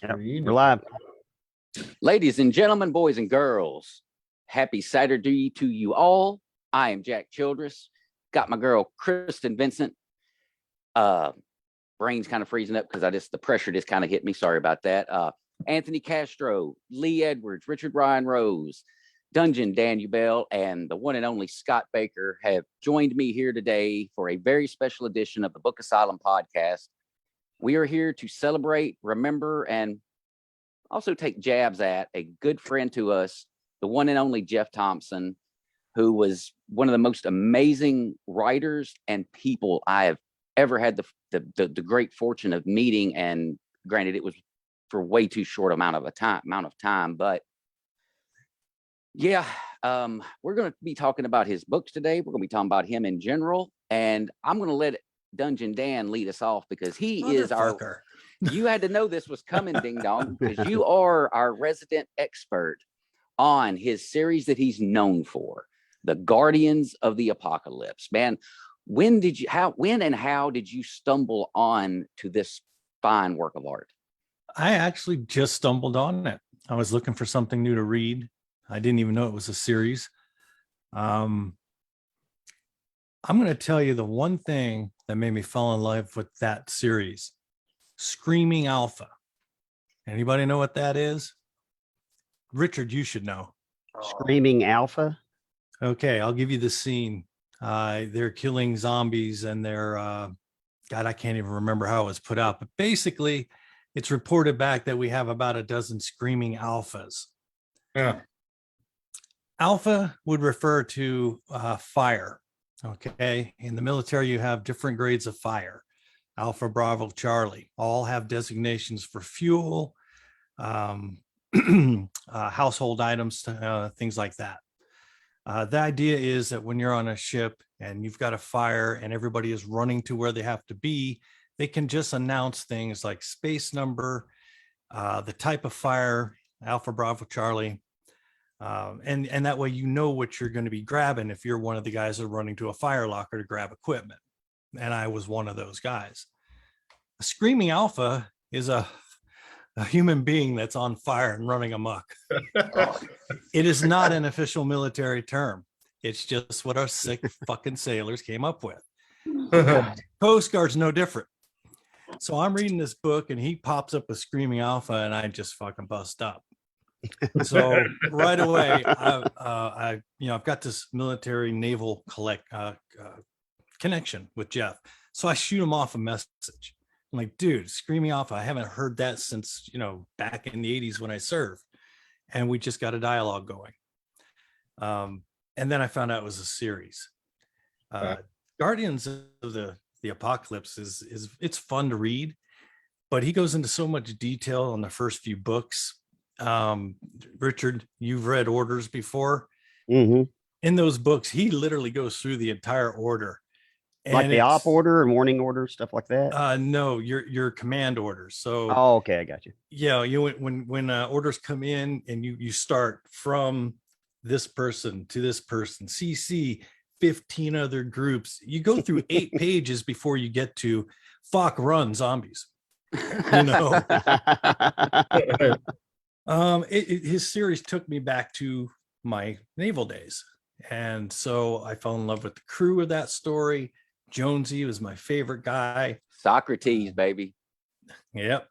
Yep, we're live. Ladies and gentlemen, boys and girls, happy Saturday to you all. I am Jack Childress. Got my girl Kristen Vincent. Brain's kind of freezing up because the pressure just kind of hit me. Sorry about that. Anthony Castro, Lee Edwards, Richard Ryan Rose, Dungeondan Uebel, and the one and only Scott Baker have joined me here today for a very special edition of the Book Asylum podcast. We are here to celebrate, remember, and also take jabs at a good friend to us, the one and only Jeff Thomson, who was one of the most amazing writers and people I have ever had the great fortune of meeting. And granted, it was for way too short amount of time, but yeah, we're going to be talking about his books today. We're going to be talking about him in general, and I'm going to let Dungeondan lead us off because he is our. You had to know this was coming, Ding Dong, because you are our resident expert on his series that he's known for, the Guardians of the Apocalypse. Man, when and how did you stumble on to this fine work of art? I actually just stumbled on it. I was looking for something new to read. I didn't even know it was a series. I'm going to tell you the one thing that made me fall in love with that series. Screaming Alpha. Anybody know what that is? Richard, you should know. Screaming Alpha? Okay, I'll give you the scene. They're killing zombies and they're, God, I can't even remember how it was put out, but basically it's reported back that we have about a dozen screaming alphas. Yeah. Alpha would refer to fire. Okay. In the military, you have different grades of fire. Alpha, Bravo, Charlie, all have designations for fuel, household items, things like that. The idea is that when you're on a ship and you've got a fire and everybody is running to where they have to be, they can just announce things like space number, the type of fire, Alpha, Bravo, Charlie. And that way, you know what you're going to be grabbing if you're one of the guys that are running to a fire locker to grab equipment. And I was one of those guys. A screaming alpha is a human being that's on fire and running amok. It is not an official military term. It's just what our sick fucking sailors came up with. Coast Guard's no different. So I'm reading this book and he pops up a screaming alpha and I just fucking bust up. So right away, I've got this military naval connection with Jeff. So I shoot him off a message. I'm like, dude, screaming alpha. I haven't heard that since, back in the 80s when I served. And we just got a dialogue going. And then I found out it was a series. Guardians of the Apocalypse it's fun to read, but he goes into so much detail on the first few books. Richard, you've read Orders before. Mm-hmm. In those books, he literally goes through the entire order. Like the op order or morning order, stuff like that? No, your command orders. So okay, I got you. Yeah, when orders come in and you start from this person to this person, CC 15 other groups, you go through 8 pages before you get to fuck run zombies. His series took me back to my naval days. And so I fell in love with the crew of that story. Jonesy was my favorite guy. Socrates, baby. Yep.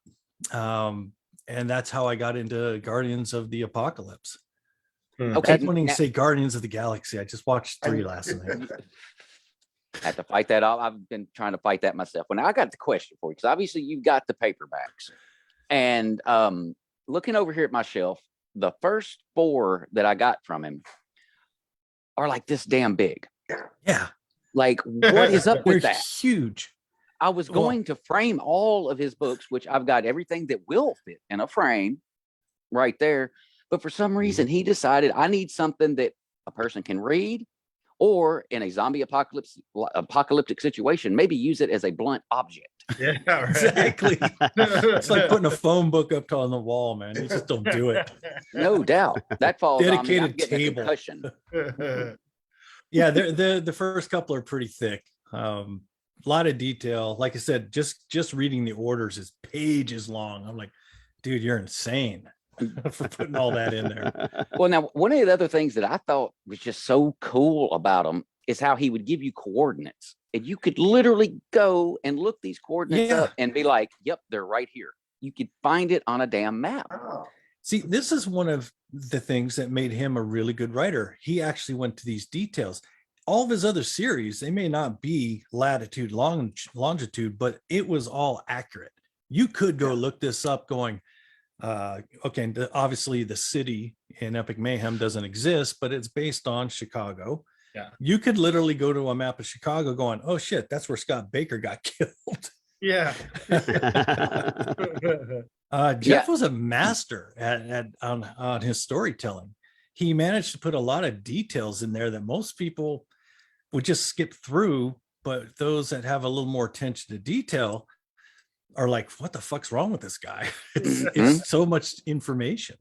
And that's how I got into Guardians of the Apocalypse. Okay. I don't even say Guardians of the Galaxy. I just watched 3 last night. I had to fight that off. I've been trying to fight that myself. Well, now I got the question for you, because obviously you've got the paperbacks. And looking over here at my shelf, the first 4 that I got from him are like this damn big. Yeah. Like, what is up with They're that? Huge. I was going to frame all of his books, which I've got everything that will fit in a frame right there. But for some reason, he decided I need something that a person can read, or in a zombie apocalyptic situation, maybe use it as a blunt object. Yeah, right. Exactly. It's like putting a phone book up on the wall, man. You just don't do it. No doubt. That falls Dedicated on me. I'm getting a table. concussion. Yeah, the first couple are pretty thick. lot of detail. Like I said, just reading the orders is pages long. I'm like, dude, you're insane for putting all that in there. Well, now, one of the other things that I thought was just so cool about him is how he would give you coordinates. And you could literally go and look these coordinates up and be like, yep, they're right here. You could find it on a damn map. See, this is one of the things that made him a really good writer. He actually went to these details. All of his other series, they may not be latitude, longitude, but it was all accurate. You could go look this up going, okay, obviously the city in Epic Mayhem doesn't exist, but it's based on Chicago. Yeah. You could literally go to a map of Chicago going, oh shit, that's where Scott Baker got killed. Yeah. Jeff was a master on his storytelling. He managed to put a lot of details in there that most people would just skip through, but those that have a little more attention to detail are like, what the fuck's wrong with this guy? It's so much information.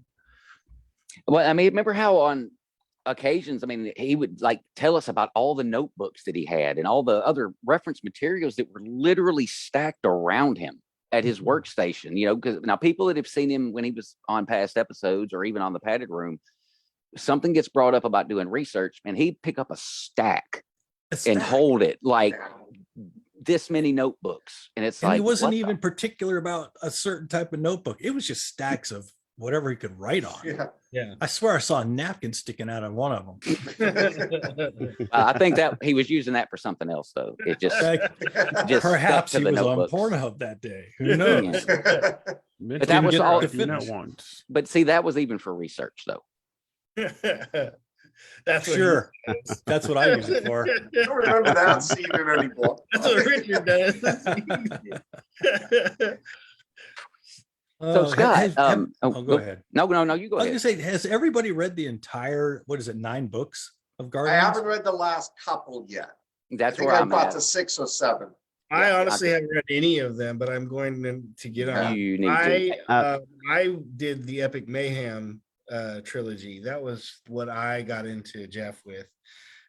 Well, I mean, remember how on occasions, I mean, he would like tell us about all the notebooks that he had and all the other reference materials that were literally stacked around him at his workstation, you know, because now people that have seen him when he was on past episodes or even on the padded room, something gets brought up about doing research and he'd pick up a stack and hold it like this many notebooks. And it's like, he wasn't even particular about a certain type of notebook. It was just stacks of whatever he could write on. Yeah. I swear I saw a napkin sticking out of one of them. I think that he was using that for something else, though. It just Perhaps stuck he to the was notebooks. on Pornhub that day. Who knows? But that was all. Once. But see, that was even for research, though. That's what Sure. That's what I use it for. I don't remember that scene in any book. That's what Richard does. So Scott, go ahead. No, you go I was ahead. gonna say, has everybody read the entire, what is it, 9 books of I Guardians? haven't read the last couple yet. That's I think where I I'm got at. to 6 or 7. I Yeah, honestly haven't read any of them, but I'm going to get on. You need to. I did the Epic Mayhem trilogy. That was what I got into Jeff with,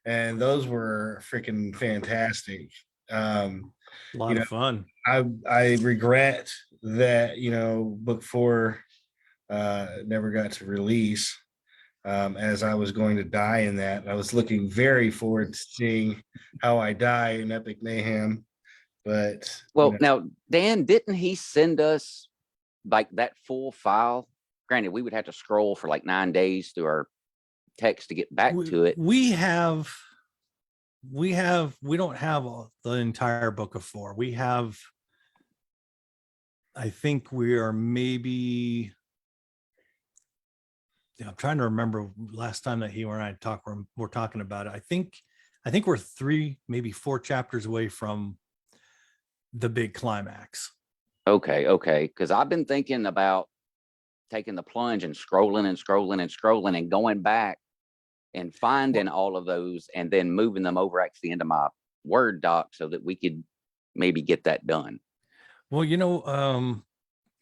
and those were freaking fantastic. A lot of fun. I regret that book 4 never got to release, as I was going to die in that. I was looking very forward to seeing how I die in Epic Mayhem. But Now, Dan, didn't he send us like that full file? Granted, we would have to scroll for like 9 days through our text to get back to it. We don't have the entire book of 4. We have, I think we are maybe, I'm trying to remember last time that he and I talked, we're talking about it. I think we're 3, maybe 4 chapters away from the big climax. Okay. Because I've been thinking about taking the plunge and scrolling and going back and finding all of those and then moving them over actually into my Word doc so that we could maybe get that done. Well,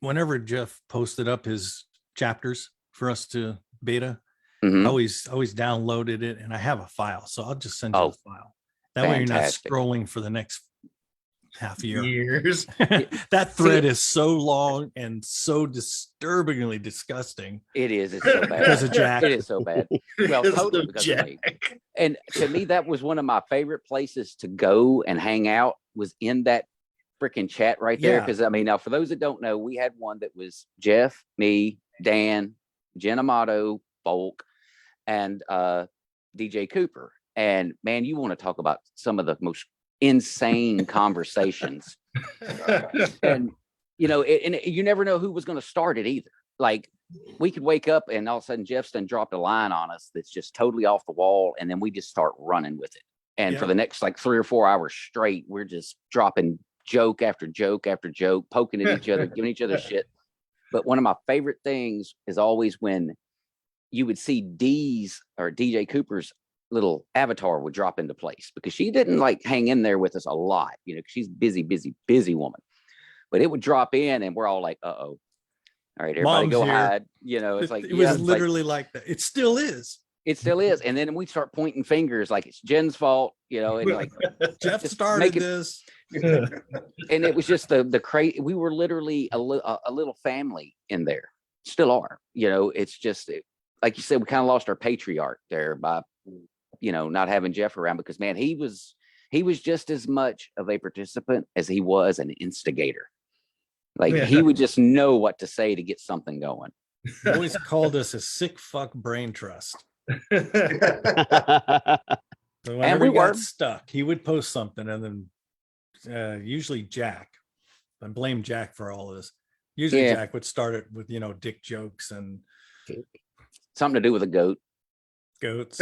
whenever Jeff posted up his chapters for us to beta, I always downloaded it and I have a file. So I'll just send you the file. That way you're not scrolling for the next half years. That thread is so long and so disturbingly disgusting. It is. It's so bad. Because of Jack. It is so bad. Well, totally because of me. And to me, that was one of my favorite places to go and hang out, was in that freaking chat right there. Because I mean, now for those that don't know, we had one that was Jeff, me, Dan, Jen Amato, Folk, and DJ Cooper. And man, you want to talk about some of the most insane conversations. And you never know who was going to start it either. Like, we could wake up and all of a sudden Jeff's done dropped a line on us that's just totally off the wall, and then we just start running with it. And for the next like 3 or 4 hours straight, we're just dropping joke after joke after joke, poking at each other, giving each other shit. But one of my favorite things is always when you would see D's or DJ Cooper's little avatar would drop into place, because she didn't like hang in there with us a lot, she's busy woman. But it would drop in and we're all like, uh-oh. All right, everybody, Mom's go here. Hide. It's like it was literally like that. It still is. It still is. And then we start pointing fingers like it's Jen's fault, and like Jeff started this. And it was just the crazy. We were literally a little family in there, still are. It's just like you said, we kind of lost our patriarch there by not having Jeff around, because man, he was just as much of a participant as he was an instigator. Like he would just know what to say to get something going. He always called us a sick fuck brain trust. So whenever we we got were. stuck, he would post something, and then usually Jack, I blame Jack for all of this. Usually Jack would start it with, dick jokes and something to do with a goat. Goats.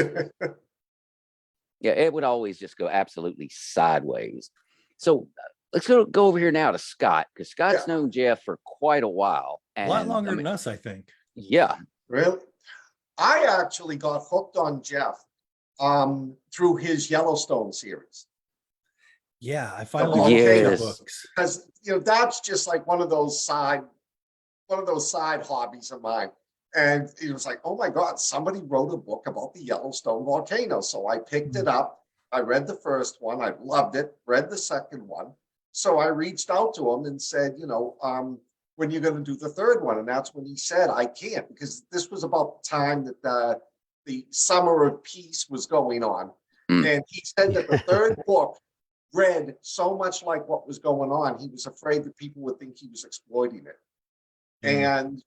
Yeah, it would always just go absolutely sideways. So let's go over here now to Scott, because Scott's known Jeff for quite a while. A lot longer than us, I think. Yeah. Really? I actually got hooked on Jeff through his Yellowstone series. Yeah, I finally Yes. books. Because that's just like one of those side hobbies of mine. And it was like, oh my God, somebody wrote a book about the Yellowstone volcano. So I picked it up. I read the first one. I loved it. Read the second one. So I reached out to him and said, when you're going to do the third one? And that's when he said, I can't, because this was about the time that the Summer of Peace was going on. And he said that the third book read so much like what was going on, he was afraid that people would think he was exploiting it. And,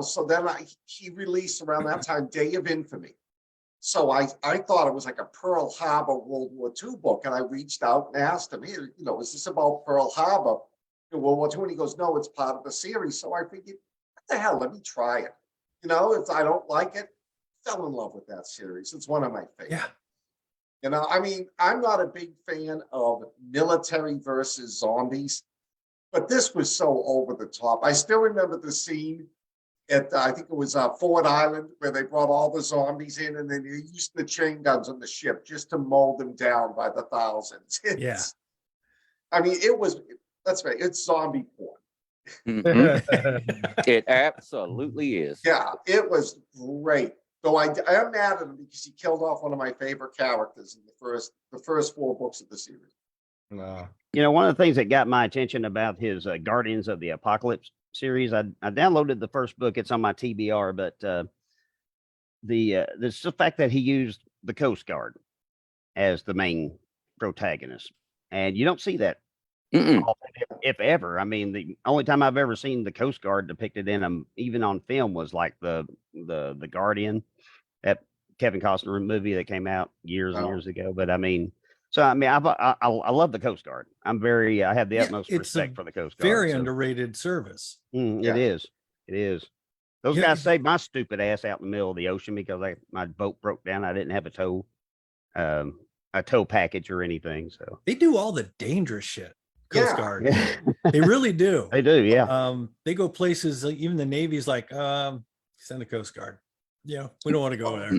so then he released around that time, Day of Infamy. So I thought it was like a Pearl Harbor World War II book. And I reached out and asked him, is this about Pearl Harbor in World War II? And he goes, no, it's part of the series. So I figured, what the hell, let me try it. If I don't like it, fell in love with that series. It's one of my favorites. Yeah. I'm not a big fan of military versus zombies, but this was so over the top. I still remember the scene at, I think it was Ford Island, where they brought all the zombies in, and then they used the chain guns on the ship just to mow them down by the thousands. It's zombie porn. It absolutely is. Yeah, it was great. Though I am mad at him because he killed off one of my favorite characters in the first 4 books of the series. No. One of the things that got my attention about his Guardians of the Apocalypse series, I downloaded the first book. It's on my TBR, but there's the fact that he used the Coast Guard as the main protagonist, and you don't see that often, if ever. The only time I've ever seen the Coast Guard depicted in even on film, was like the Guardian, that Kevin Costner movie that came out years and years ago. But I love the Coast Guard. I have the utmost respect for the Coast Guard. Very underrated service. It is. Those guys saved my stupid ass out in the middle of the ocean because my boat broke down. I didn't have a tow package or anything. So they do all the dangerous shit. Coast Guard. Yeah. They really do. They do. Yeah. They go places, even the Navy's like, send the Coast Guard. Yeah. We don't want to go there.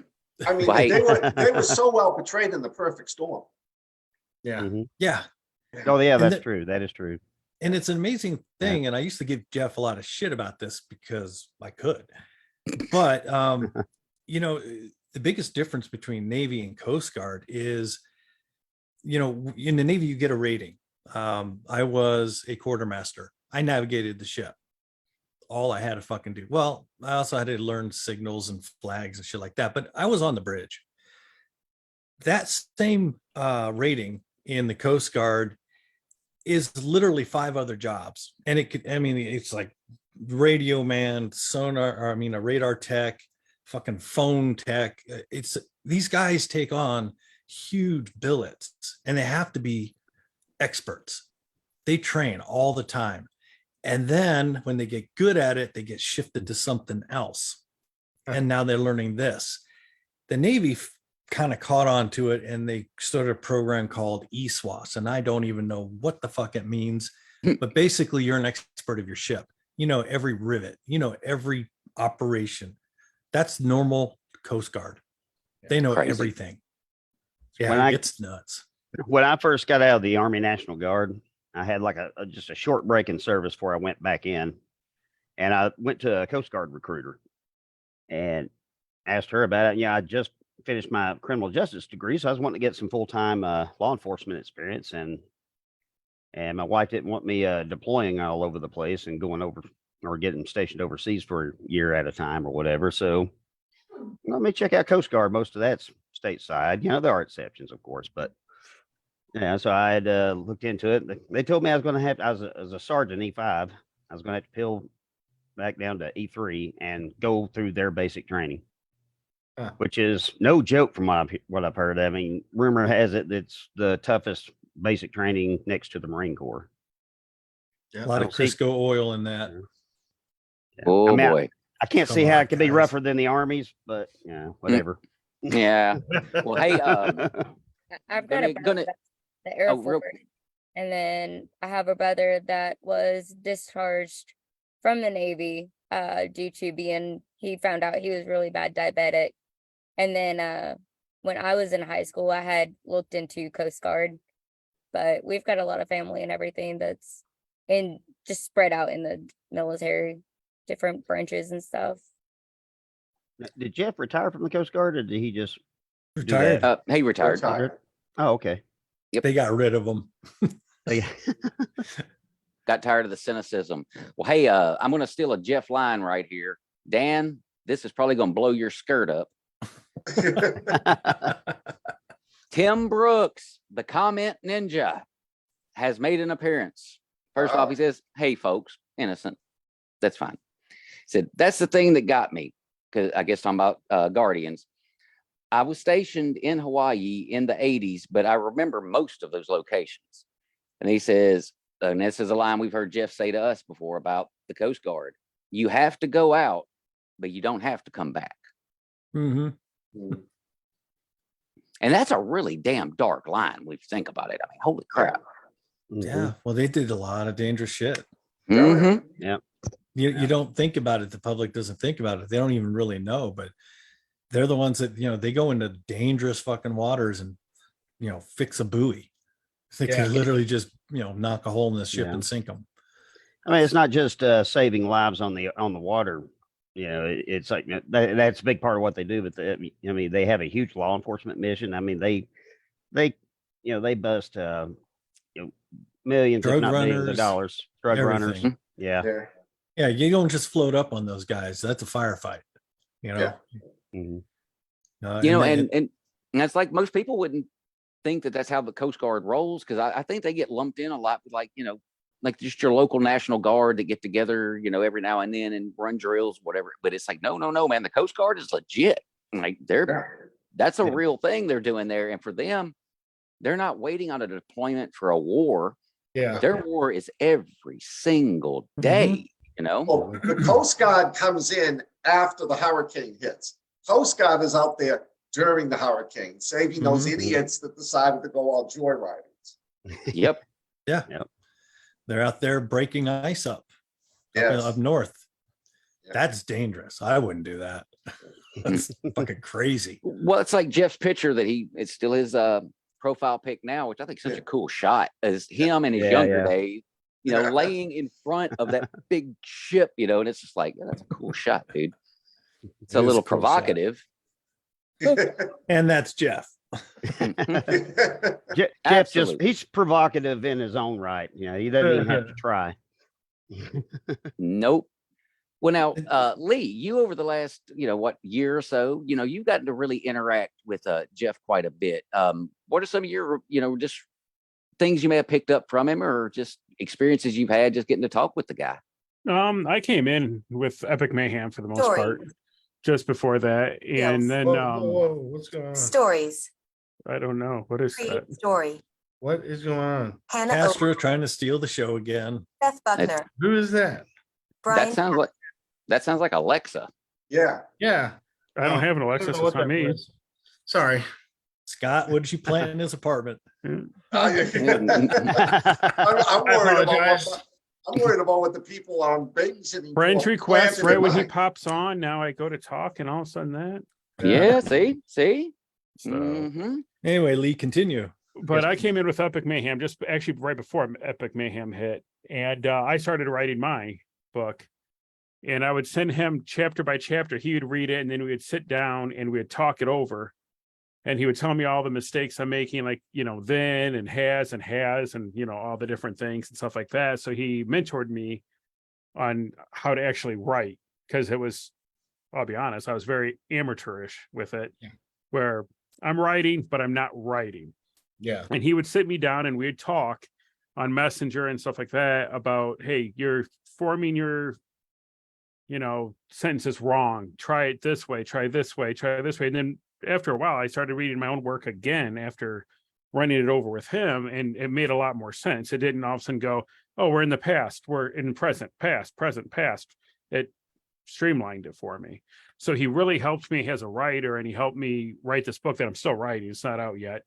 They were so well portrayed in The Perfect Storm. Yeah. Mm-hmm. Yeah. Oh yeah, that's true. That is true. And it's an amazing thing. And I used to give Jeff a lot of shit about this because I could. But the biggest difference between Navy and Coast Guard is, in the Navy you get a rating. I was a quartermaster. I navigated the ship. All I had to fucking do. Well, I also had to learn signals and flags and shit like that, but I was on the bridge. That same rating in the Coast Guard is literally 5 other jobs. And it's like radio man, sonar, a radar tech, fucking phone tech. These guys take on huge billets, and they have to be experts. They train all the time. And then when they get good at it, they get shifted to something else. And now they're learning this. The Navy kind of caught on to it, and they started a program called ESWAS. And I don't even know what the fuck it means, but basically you're an expert of your ship. Every rivet, every operation. That's normal Coast Guard. They know everything. Yeah, it's nuts. When I first got out of the Army National Guard, I had like just a short break in service before I went back in, and I went to a Coast Guard recruiter and asked her about it. Yeah, I just finished my criminal justice degree, so I was wanting to get some full-time law enforcement experience. And and my wife didn't want me deploying all over the place and going over or getting stationed overseas for a year at a time or whatever. So let me check out Coast Guard. Most of that's stateside. There are exceptions, of course, but yeah. So I had looked into it. They told me I was going to have. As a sergeant E5, I was going to have to peel back down to E3 and go through their basic training, which is no joke from what I've heard. I mean, rumor has it it's the toughest basic training next to the Marine Corps. A lot of Crisco oil in that. Yeah. Oh boy. I can't see how it could be rougher than the Army's, but whatever. Yeah. Well, hey, I've got a brother that's the Air Force, and then I have a brother that was discharged from the Navy due to he found out he was really bad diabetic. And then when I was in high school, I had looked into Coast Guard, but we've got a lot of family and everything that's just spread out in the military, different branches and stuff. Did Jeff retire from the Coast Guard, or did he just Retired? He retired. Oh, okay. Yep. They got rid of him. Got tired of the cynicism. Well, hey, I'm going to steal a Jeff line right here. Dan, this is probably going to blow your skirt up. Tim Brooks, the comment ninja, has made an appearance. First off, he says, "Hey, folks, innocent. That's fine." He said, "That's the thing that got me," because I guess talking about Guardians. I was stationed in Hawaii in the 80s, but I remember most of those locations. And he says, and this is a line we've heard Jeff say to us before about the Coast Guard: "You have to go out, but you don't have to come back." Mm-hmm. And that's a really damn dark line when you think about it. I mean, holy crap. Yeah. Well, they did a lot of dangerous shit. Mm-hmm. Yeah. You don't think about it. The public doesn't think about it. They don't even really know, but they're the ones that, they go into dangerous fucking waters and, fix a buoy. They could literally just, knock a hole in the ship and sink them. I mean, it's not just saving lives on the water. It's like that's a big part of what they do. But they have a huge law enforcement mission. I mean, they bust millions, if not billions of dollars. Drug runners. Yeah. Yeah. You don't just float up on those guys. That's a firefight. Yeah. And that's like most people wouldn't think that that's how the Coast Guard rolls, because I think they get lumped in a lot with like just your local National Guard that get together, every now and then and run drills, whatever. But it's like, no, man, the Coast Guard is legit. Like that's a real thing they're doing there. And for them, they're not waiting on a deployment for a war. Yeah. Their war is every single day, Well, the Coast Guard comes in after the hurricane hits. Coast Guard is out there during the hurricane, saving those idiots that decided to go on joyridings. Yep. Yeah. Yep. They're out there breaking ice up north. Yeah. That's dangerous. I wouldn't do that. That's fucking crazy. Well, it's like Jeff's picture that it's still his profile pic now, which I think is such a cool shot, as him in his younger days, laying in front of that big ship, and it's just like, that's a cool shot, dude. It's a little provocative. And that's Jeff. Jeff he's provocative in his own right. He doesn't even have to try. Nope. Well, now, Lee, you over the last, year or so, you've gotten to really interact with Jeff quite a bit. What are some of your, just things you may have picked up from him, or just experiences you've had just getting to talk with the guy? I came in with Epic Mayhem for the most part, just before that, and then whoa, what's going on? Stories. I don't know what is that Story. What is going on? Hannah Castro trying to steal the show again. Beth Buckner. Who is that? Brian. That sounds like Alexa. Yeah. I don't have an Alexa, so it's not me. Sorry. Scott, what did you plant in his apartment? I'm worried about what the people on babysitting. Friend's request right when he pops on. Now I go to talk, and all of a sudden that. Yeah. See. So, Anyway, Lee, continue. But I came in with Epic Mayhem just actually right before Epic Mayhem hit, and I started writing my book, and I would send him chapter by chapter. He would read it, and then we would sit down and we would talk it over. and he would tell me all the mistakes I'm making, like, then and has, and, all the different things and stuff like that. So he mentored me on how to actually write, because I'll be honest, I was very amateurish with it, where I'm writing, but I'm not writing. Yeah. And he would sit me down and we'd talk on Messenger and stuff like that about, hey, you're forming your, sentences wrong. Try it this way, try this way, try this way. And then after a while, I started reading my own work again after running it over with him, and it made a lot more sense. It didn't all of a sudden go, oh, we're in the past, we're in present, past, present, past. It streamlined it for me. So he really helped me as a writer, and he helped me write this book that I'm still writing. It's not out yet.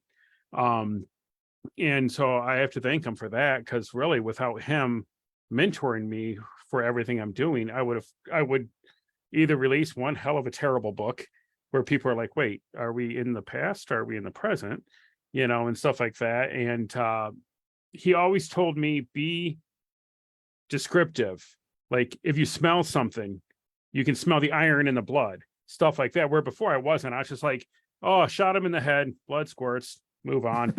And so I have to thank him for that, because really without him mentoring me for everything I'm doing, I would either release one hell of a terrible book where people are like, wait, are we in the past? Are we in the present? And stuff like that. And he always told me, be descriptive. Like, if you smell something, you can smell the iron in the blood, stuff like that. Where before I wasn't. I was just like, oh, shot him in the head, blood squirts, move on.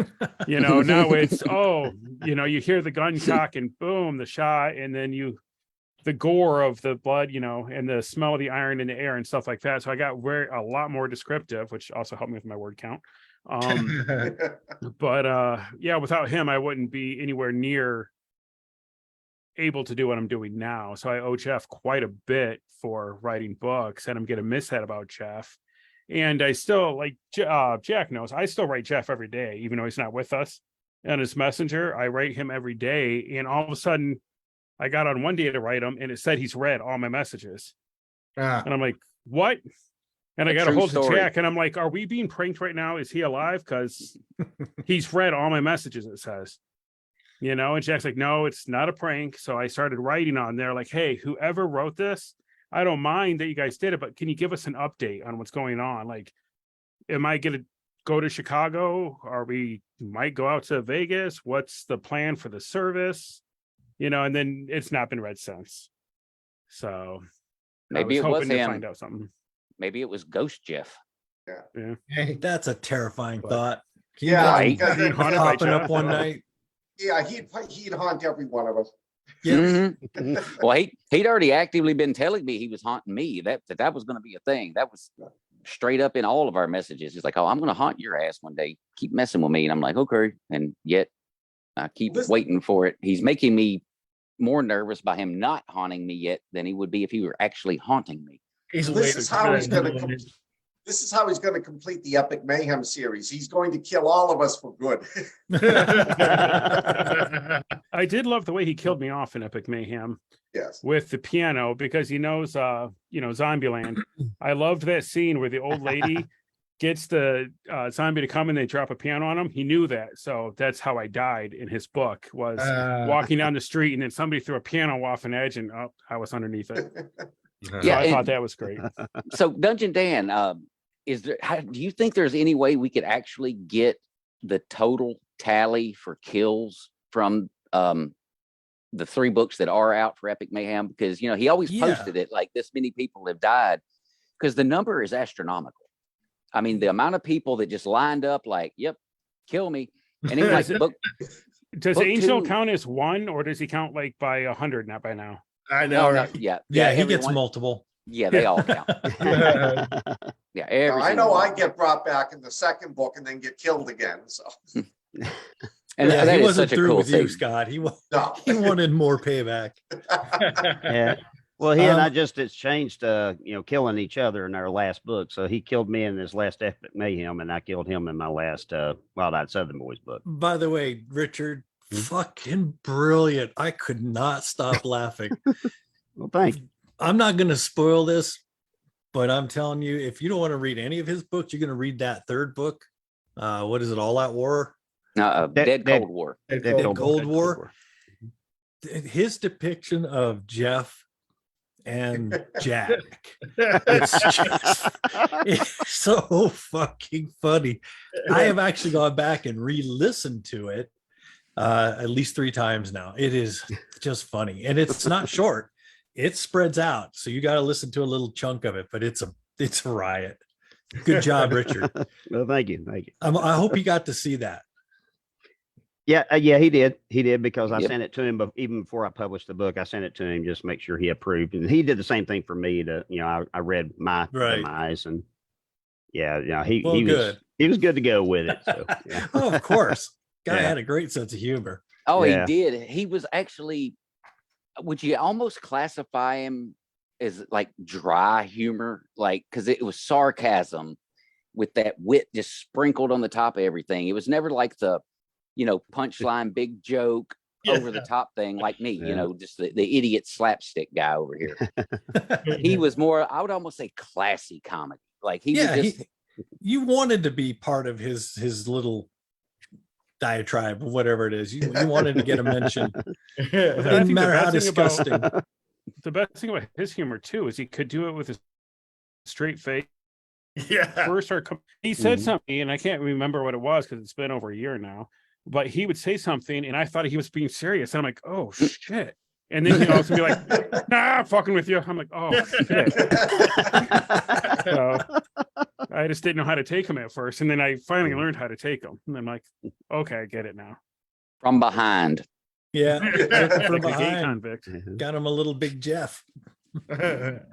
Now it's, you hear the gun cock and boom, the shot, and then the gore of the blood, and the smell of the iron in the air and stuff like that. So I got a lot more descriptive, which also helped me with my word count. But without him, I wouldn't be anywhere near able to do what I'm doing now. So I owe Jeff quite a bit for writing books, and I'm going to miss that about Jeff. And I still, like Jack knows, I still write Jeff every day, even though he's not with us. On his messenger, I write him every day. And all of a sudden, I got on one day to write him, and it said he's read all my messages. And I'm like, what? And I got a hold of Jack, and I'm like, are we being pranked right now? Is he alive? Because he's read all my messages, it says. And Jack's like, no, it's not a prank. So I started writing on there like, hey, whoever wrote this, I don't mind that you guys did it, but can you give us an update on what's going on? Like, am I going to go to Chicago? Or we might go out to Vegas? What's the plan for the service? And then it's not been read since. So maybe it was him. Find out something. Maybe it was Ghost Jeff. Yeah. Hey, that's a terrifying thought. Yeah, Popping up one night. Yeah, he'd haunt every one of us. Yeah. Mm-hmm. Well, he'd already actively been telling me he was haunting me. That was going to be a thing. That was straight up in all of our messages. He's like, oh, I'm going to haunt your ass one day. Keep messing with me. And I'm like, okay. And yet I keep waiting for it. He's making me more nervous by him not haunting me yet than he would be if he were actually haunting me. This is how he's going to complete the Epic Mayhem series. He's going to kill all of us for good. I did love the way he killed me off in Epic Mayhem. Yes. With the piano, because he knows, Zombieland. I loved that scene where the old lady gets the zombie to come and they drop a piano on him. He knew that. So that's how I died in his book, was walking down the street and then somebody threw a piano off an edge and I was underneath it. Yeah, I thought that was great. So Dungeondan, do you think there's any way we could actually get the total tally for kills from the 3 books that are out for Epic Mayhem? Because he always posted it like this many people have died, because the number is astronomical. I mean, the amount of people that just lined up like, yep, kill me. And even like does Angel count as 1, or does he count like by 100? Not by now. I know. No, yeah, he gets multiple. Yeah, they all count. Yeah, I know I get brought back in the second book and then get killed again. So, and he wasn't through with you, Scott. He wanted more payback. Yeah. Well, he and I just exchanged, killing each other in our last book. So he killed me in his last Epic Mayhem, and I killed him in my last Wild-Eyed Southern Boys book. By the way, Richard, fucking brilliant. I could not stop laughing. Well, thank you. I'm not going to spoil this, but I'm telling you, if you don't want to read any of his books, you're going to read that 3rd book. What is it? All Out War? Dead Cold War. Dead Cold War. His depiction of Jeff and Jack, it's so fucking funny. I have actually gone back and re-listened to it at least 3 times now. It is just funny, and it's not short. It spreads out, so you got to listen to a little chunk of it, but it's a riot. Good job, Richard. Well, thank you. I hope you got to see that. Yeah, he did. He did because I Yep. sent it to him, but even before I published the book, I sent it to him just to make sure he approved, and he did the same thing for me. I read my Right. demise, and he Well, good. he was good to go with it. So, yeah. Oh, of course. Guy Yeah. had a great sense of humor. Oh, Yeah. he did. He was actually, would you almost classify him as like dry humor? Like, because it was sarcasm with that wit just sprinkled on the top of everything. It was never like the, punchline, big joke, over the top thing like me, Yeah. just the idiot slapstick guy over here. He was more, I would almost say classy comedy. Like he was just, you wanted to be part of his little diatribe or whatever it is. You wanted to get a mention. I Doesn't think the matter how best thing about- disgusting. The best thing about his humor too is he could do it with a straight face. Yeah. First, he said Mhm. something, and I can't remember what it was because it's been over a year now. But he would say something, and I thought he was being serious. And I'm like, oh shit! And then he'd also be like, nah, I'm fucking with you. I'm like, oh shit. So I just didn't know how to take him at first, and then I finally learned how to take him. And I'm like, okay, I get it now. from behind. Yeah. From Like a gay behind. convict. Got him a little big Jeff. That's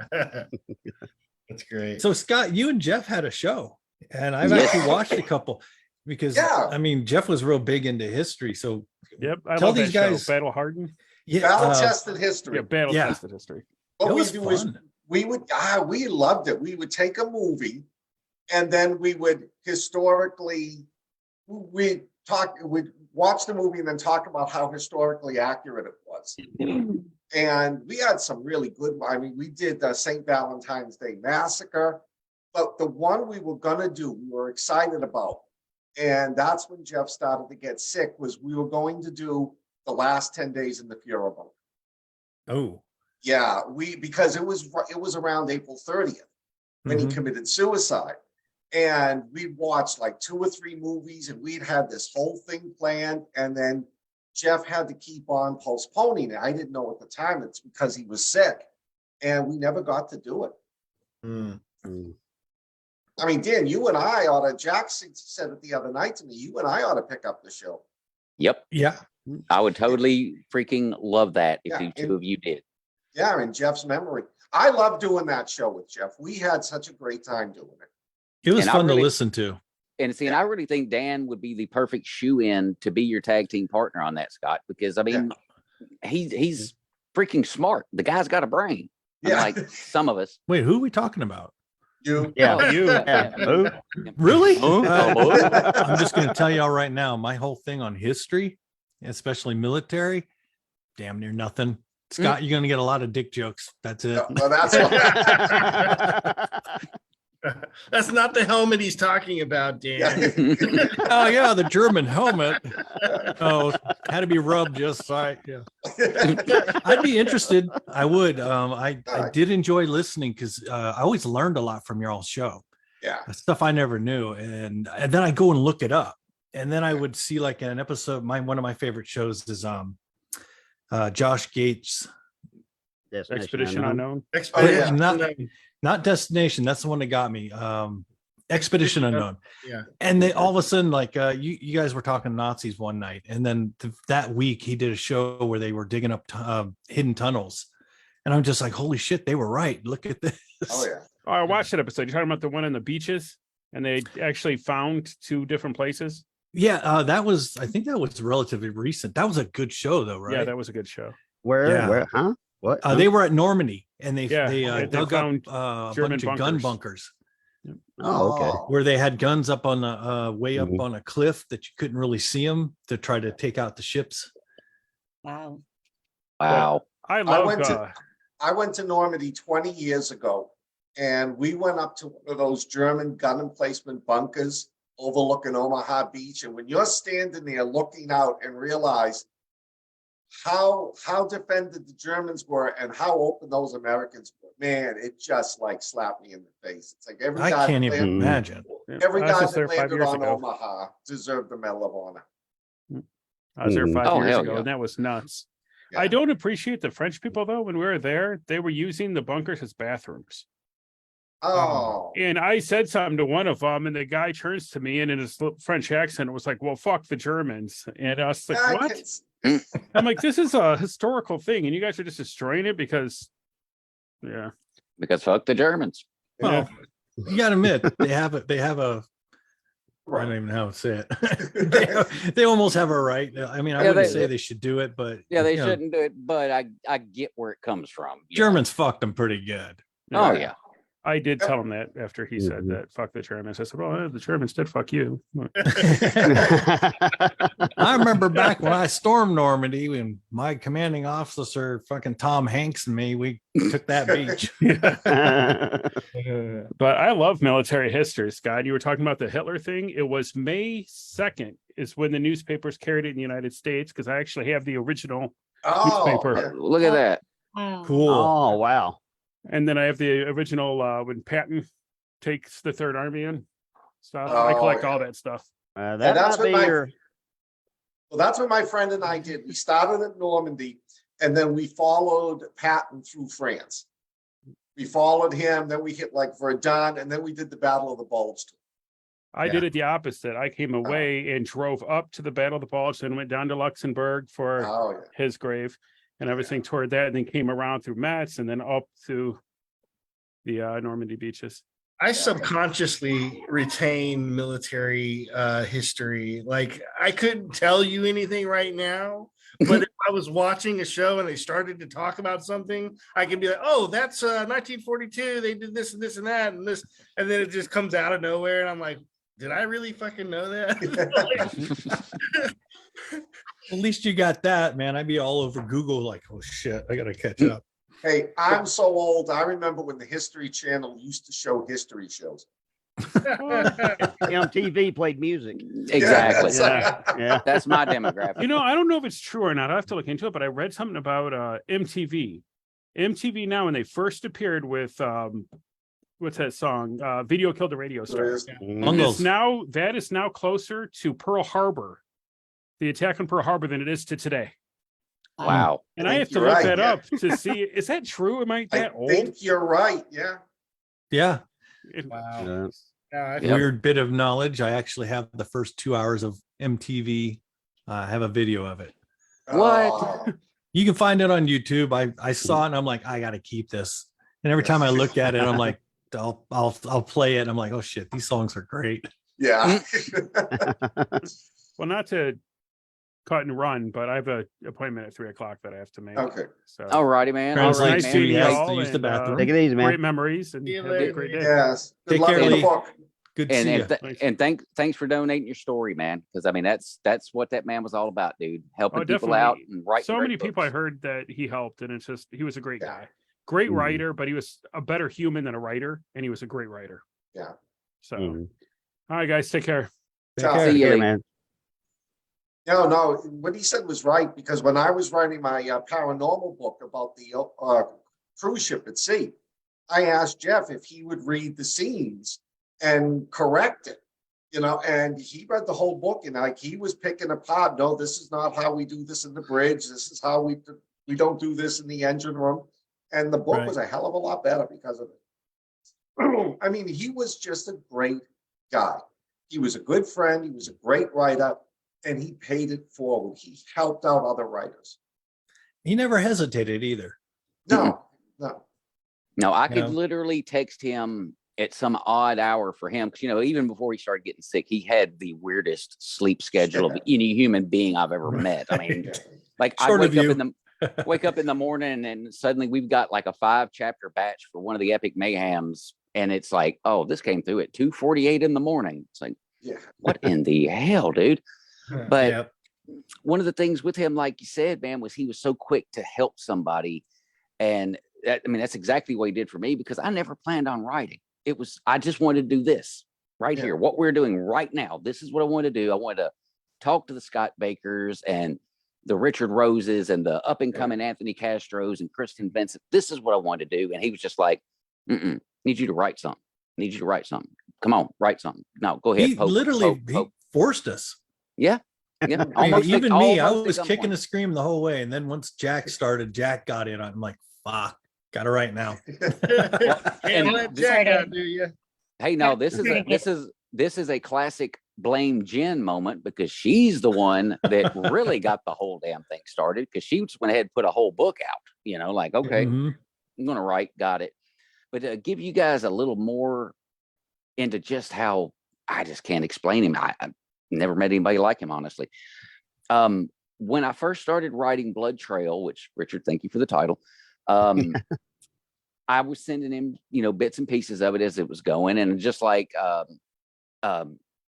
great. So Scott, you and Jeff had a show, and I've Yes. actually watched a couple because Yeah. I mean Jeff was real big into history. So Yep, I Tell love these that guys- show. Battle Hardened. yeah, Battle tested history. Yeah, battle Yeah. tested history. What it we was do is fun. we loved it. We would take a movie and then we would we'd watch the movie and then talk about how historically accurate it was. And we had some really good, we did the St. Valentine's Day Massacre, but the one we were gonna do, we were excited about. And that's when Jeff started to get sick, was we were going to do the last 10 days in the Fuhrer bunker. Oh, Yeah, because it was around April 30th when he Mhm. committed suicide. And we'd watched like 2 or 3 movies and we'd had this whole thing planned. And then Jeff had to keep on postponing it. I didn't know at the time it's because he was sick and we never got to do it. Mm. Dan, you and I Jackson said it the other night to me, you and I ought to pick up the show. Yep. yeah. I would totally freaking love that if Yeah, you two of you did. Yeah, in Jeff's memory. I love doing that show with Jeff. We had such a great time doing it. It was And I fun to really- listen to. And see, and I really think Dan would be the perfect shoe-in to be your tag team partner on that, Scott, because he's freaking smart. The guy's got a brain. Yeah. Unlike some of us. Wait, who are we talking about? You. Yeah. Oh, You. Yeah. Who? Really? Oh, I'm just going to tell y'all right now, my whole thing on history, especially military, damn near nothing. Scott, you're going to get a lot of dick jokes. That's it. Well, that's what. That's not the helmet he's talking about, Dan. Oh yeah, the German helmet. Oh, had to be rubbed just right. Yeah, I'd be interested. I would. I did enjoy listening because I always learned a lot from your all show. Yeah. Stuff I never knew, and then I go and look it up, and then I would see like an episode. One of my favorite shows is Josh Gates. Expedition Unknown. Oh, yeah. Not Destination. That's the one that got me. Expedition Unknown. Yeah. And they all of a sudden, like you guys were talking Nazis one night, and then that week he did a show where they were digging up hidden tunnels, and I'm just like, holy shit, they were right. Look at this. Oh yeah. Oh, I watched that episode. You're talking about the one on the beaches, and they actually found 2 different places. Yeah, I think that was relatively recent. That was a good show though, right? Yeah, that was a good show. Where? Huh? What? They were at Normandy, and they they dug found up a German bunch of gun bunkers. bunkers Oh, okay. where they had guns up on the way up Mhm. on a cliff that you couldn't really see them to try to take out the ships. Wow. Wow. I love. I went to Normandy 20 years ago, and we went up to one of those German gun emplacement bunkers overlooking Omaha Beach. And when you're standing there looking out and realize how defended the Germans were and how open those Americans were, man, it just like slapped me in the face. It's like every I guy can't that even landed- imagine. every I was guy just that there 5 landed years on ago. Omaha deserved the Medal of Honor. I was there 5 Oh, years hell ago, yeah. and that was nuts. Yeah. I don't appreciate the French people though. When we were there, they were using the bunkers as bathrooms. Oh, And I said something to one of them, and the guy turns to me and in his French accent was like, "Well, fuck the Germans." And I was like, I "What?" can- I'm like, "This is a historical thing, and you guys are just destroying it because, yeah." Because fuck the Germans. Well, you gotta admit, they have a I don't even know how to say it. they almost have a right. I mean, I wouldn't say they should do it, but Yeah, they you know, shouldn't do it, but I get where it comes from. Germans fucked them pretty good. Oh yeah. I did tell him that after he said Mhm. that, fuck the Germans. I said, well, the Germans did fuck you. I remember back when I stormed Normandy, when my commanding officer, fucking Tom Hanks, and me, we took that beach. But I love military history, Scott. You were talking about the Hitler thing. It was May 2nd is when the newspapers carried it in the United States, because I actually have the original newspaper. yeah. Look at that. Cool. Oh, wow. And then I have the original when Patton takes the Third Army in stuff. Oh, I collect yeah. all that stuff. That that's might be what your. Well, that's what my friend and I did. We started at Normandy, and then we followed Patton through France. We followed him, then we hit like Verdun, and then we did the Battle of the Bulge. I did it the opposite. I came away and drove up to the Battle of the Bulge, then went down to Luxembourg for Oh, yeah. his grave and everything toward that, and then came around through Metz and then up to the Normandy beaches. I subconsciously retain military history. Like I couldn't tell you anything right now, but if I was watching a show and they started to talk about something, I could be like, "Oh, that's 1942. They did this and this and that and this," and then it just comes out of nowhere, and I'm like, "Did I really fucking know that?" At least you got that, man. I'd be all over Google, like, oh shit, I gotta catch up. Hey, I'm so old. I remember when the History Channel used to show history shows. MTV played music. Exactly. Yeah. That's my demographic. You know, I don't know if it's true or not. I have to look into it, but I read something about MTV. MTV now, when they first appeared with what's that song? Video Killed the Radio Star. Mhm. That is now closer to Pearl Harbor, the attack on Pearl Harbor, than it is to today. Wow. And I I think have to you're look right, that yeah. up to see, is that true? Am I I that old? think you're right. Yeah. Yeah. Wow. Yeah. Yep. Weird bit of knowledge. I actually have the first 2 hours of MTV. I have a video of it. What? Oh, You can find it on YouTube. I saw it and I'm like, I gotta keep this. And every time I look at it, I'm like, I'll play it. I'm like, oh shit, these songs are great. yeah. Well, not to cut and run, but I have an appointment at 3:00 that I have to make. Okay. So All righty, man. All Translates right, nice to man. meeting he you has all, to use the and, bathroom. Take it easy, man. great memories, and See you have a later. great day. Yes. Good Take luck care, with the Lee. book. Good to see you. And thanks for donating your story, man. Because I mean, that's what that man was all about, dude. Helping Oh, people out definitely. and writing. So great many people I books. heard that he helped, and it's just, he was a great Yeah. guy, great Mhm. writer, but he was a better human than a writer, and he was a great writer. Yeah. So, Mhm. all right, guys, take care. Take Ciao. care. See you, Here, Lee. man. No, what he said was right, because when I was writing my paranormal book about the cruise ship at sea, I asked Jeff if he would read the scenes and correct it, and he read the whole book, and like he was picking apart, no, this is not how we do this in the bridge. This is how we don't do this in the engine room. And the book Right. was a hell of a lot better because of it. I mean, he was just a great guy. He was a good friend. He was a great writer. And he paid it forward. He helped out other writers. He never hesitated either. No. No, I could Yeah. literally text him at some odd hour for him because even before he started getting sick, he had the weirdest sleep schedule of any human being I've ever met. I mean, like I Short of wake up in the morning and suddenly we've got like a 5-chapter batch for one of the epic mayhems, and it's like, oh, this came through at 2:48 in the morning. It's like, Yeah. what in the hell, dude? But Yep. one of the things with him, like you said, man, was he was so quick to help somebody. And that's exactly what he did for me, because I never planned on writing. I just wanted to do this right Yeah. here, what we're doing right now. This is what I want to do. I wanted to talk to the Scott Bakers and the Richard Roses and the up and coming Anthony Castros and Kristen Vincent. This is what I wanted to do. And he was just like, need you to write something. Need you to write something. Come on, write something. No, go ahead. He literally he forced us. Yeah. I mean, Almost even like- me, I almost was at kicking gunpoint. and screaming the whole way. And then once Jack got in, I'm like, fuck, Got it right now. Can't and let this- Jack out, do you? Hey, no, this is a classic blame Jen moment because she's the one that really got the whole damn thing started because she just went ahead and put a whole book out, you know, like, okay, Mhm. I'm going to write, got it. But to give you guys a little more into just how I just can't explain him. I never met anybody like him, honestly. When I first started writing Blood Trail, which Richard, thank you for the title. I was sending him, you know, bits and pieces of it as it was going. And just like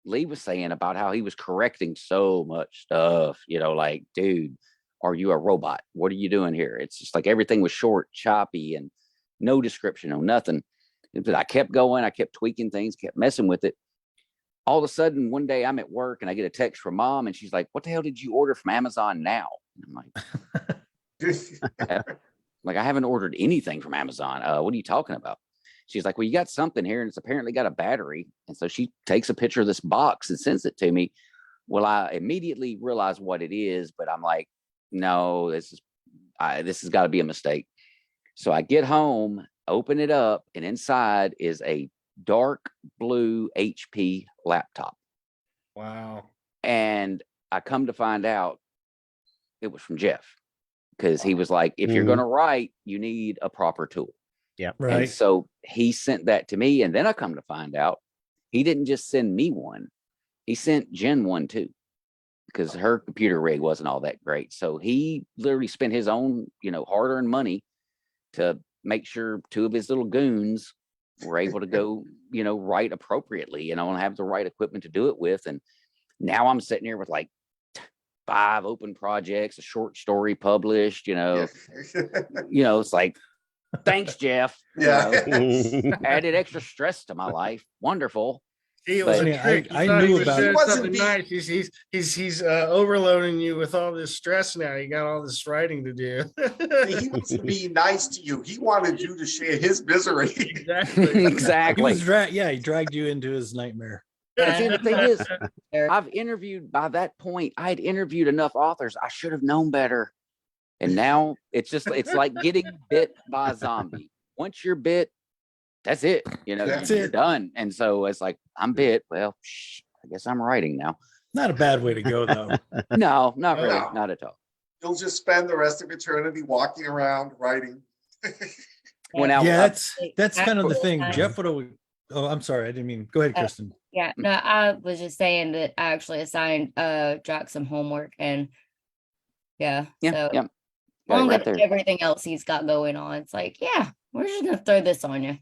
Lee was saying about how he was correcting so much stuff, you know, like, dude, are you a robot? What are you doing here? It's just like everything was short, choppy, and no description, no nothing. But I kept going, I kept tweaking things, kept messing with it. All of a sudden, one day I'm at work and I get a text from Mom, and she's like, "What the hell did you order from Amazon now?" And I'm like, I haven't ordered anything from Amazon. What are you talking about? She's like, well, you got something here, and it's apparently got a battery. And so she takes a picture of this box and sends it to me. Well, I immediately realize what it is, but I'm like, no, this has got to be a mistake. So I get home, open it up, and inside is a dark blue HP laptop. Wow. And I come to find out it was from Jeff, because he was like, if you're going to write, you need a proper tool. Yeah. Right. And so he sent that to me. And then I come to find out he didn't just send me one. He sent Jen one too, because her computer rig wasn't all that great. So he literally spent his own, you know, hard-earned money to make sure two of his little goons were able to go, you know, write appropriately, you know, and have the right equipment to do it with. And now I'm sitting here with like 5 open projects, a short story published, you know, it's like, thanks, Jeff. Yeah. You know, added extra stress to my life. Wonderful. It was But- a trick. I He thought he knew was about doing it. Wasn't something being- nice. He's overloading you with all this stress now. You got all this writing to do. He wasn't being nice to you. He wanted you to share his misery. Exactly. He Exactly. was he dragged you into his nightmare. And see, the thing is, I've interviewed, by that point, I had interviewed enough authors. I should have known better. And now it's like getting bit by a zombie. Once you're bit, that's it. You know, That's you're it. done. And so it's like, I'm bit. Well, I guess I'm writing now. Not a bad way to go, though. No, not really. No. Not at all. You'll just spend the rest of eternity walking around writing. Well, now, Yeah, that's kind of the Actually, thing. Jeff would have. Oh, I'm sorry. I didn't mean. Go ahead, Kristen. Yeah, no, I was just saying that I actually assigned Jack some homework, and yeah, so yeah. Got it along right with there. everything else he's got going on, it's like, yeah, we're just gonna throw this on you.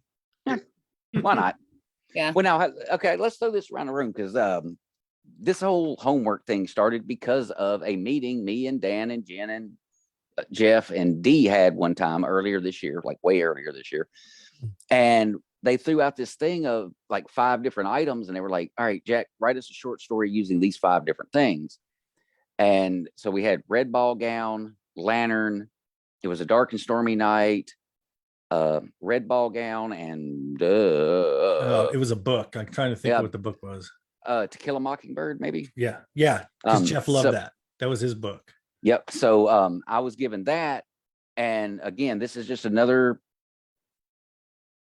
Why not? Yeah. Well, now, okay, let's throw this around the room, because this whole homework thing started because of a meeting me and Dan and Jen and Jeff and Dee had one time earlier this year, like way earlier this year. And they threw out this thing of like 5 different items, and they were like, all right, Jack, write us a short story using these 5 different things. And so we had red ball gown, lantern. It was a dark and stormy night. Red ball gown, and It was a book. I'm trying to think yeah. of what the book was. To Kill a Mockingbird, maybe. Yeah, because Jeff loved that. That was his book. Yep. So I was given that, and again, this is just another